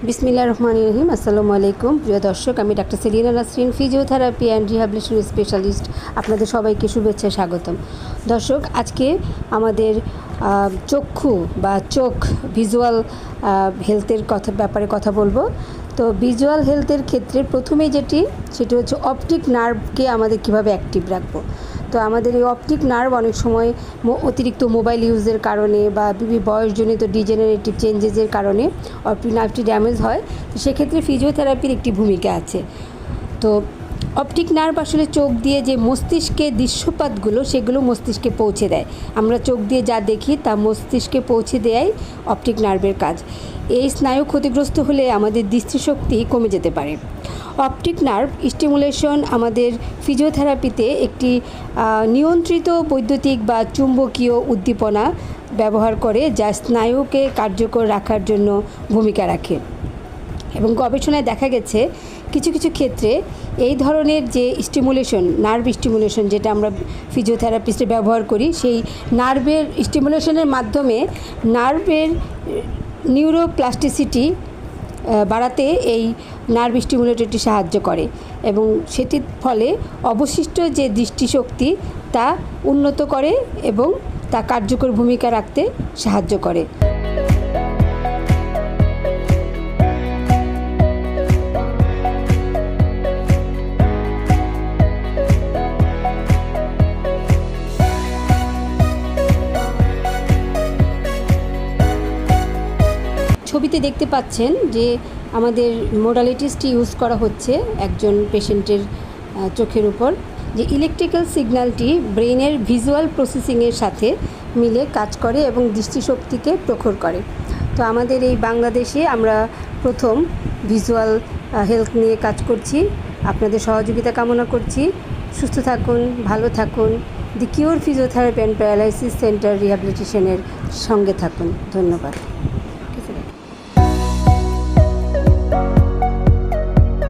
বিসমিল্লাহির রহমানির রহিম। আসসালামু আলাইকুম প্রিয় দর্শক, আমি doctor Selina Nasrin, physiotherapy and rehabilitation specialist. আপনাদের সবাইকে শুভেচ্ছা, স্বাগতম। দর্শক, আজকে আমাদের চক্ষু বা চোখ ভিজুয়াল হেলথের ব্যাপারে কথা বলবো। তো ভিজুয়াল হেলথের ক্ষেত্রে প্রথমেই সেটি হচ্ছে অপটিক নার্ভকে আমাদের কিভাবে অ্যাক্টিভ রাখবো। তো আমাদের এই অপটিক নার্ভ অনেক সময় অতিরিক্ত মোবাইল ইউজের কারণে বা বয়সজনিত ডিজেনারেটিভ চেঞ্জেসের কারণে অপটিক নার্ভটি ড্যামেজ হয়। তো সেক্ষেত্রে ফিজিওথেরাপির একটি ভূমিকা আছে। তো অপটিক নার্ভ আসলে চোখ দিয়ে যে মস্তিষ্কে দৃশ্যপাতগুলো সেগুলো মস্তিষ্কে পৌঁছে দেয়। আমরা চোখ দিয়ে যা দেখি তা মস্তিষ্কে পৌঁছে দেয় অপটিক নার্ভের কাজ। এই স্নায়ু ক্ষতিগ্রস্ত হলে আমাদের দৃষ্টিশক্তি কমে যেতে পারে। অপটিক নার্ভ স্টিমুলেশন আমাদের ফিজিওথেরাপিতে একটি নিয়ন্ত্রিত বৈদ্যুতিক বা চুম্বকীয় উদ্দীপনা ব্যবহার করে, যা স্নায়ুকে কার্যকর রাখার জন্য ভূমিকা রাখে। এবং গবেষণায় দেখা গেছে কিছু কিছু ক্ষেত্রে এই ধরনের যে স্টিমুলেশন, নার্ভ স্টিমুলেশন যেটা আমরা ফিজিওথেরাপিস্টে ব্যবহার করি, সেই নার্ভের স্টিমুলেশনের মাধ্যমে নার্ভের নিউরোপ্লাস্টিসিটি বাড়াতে এই নার্ভ স্টিমুলেটরটি সাহায্য করে এবং সেটির ফলে অবশিষ্ট যে দৃষ্টিশক্তি তা উন্নত করে এবং তা কার্যকর ভূমিকা রাখতে সাহায্য করে। ছবিতে দেখতে পাচ্ছেন যে আমাদের মোডালিটিসটি ইউজ করা হচ্ছে একজন পেশেন্টের চোখের উপর, যে ইলেকট্রিক্যাল সিগন্যালটি ব্রেনের ভিজুয়াল প্রসেসিংয়ের সাথে মিলে কাজ করে এবং দৃষ্টিশক্তিকে প্রখর করে। তো আমাদের এই বাংলাদেশে আমরা প্রথম ভিজুয়াল হেলথ নিয়ে কাজ করছি। আপনাদের সহযোগিতা কামনা করছি। সুস্থ থাকুন, ভালো থাকুন। The cure physiotherapy and paralysis centre রিহ্যাবিলিটেশনের সঙ্গে থাকুন। ধন্যবাদ।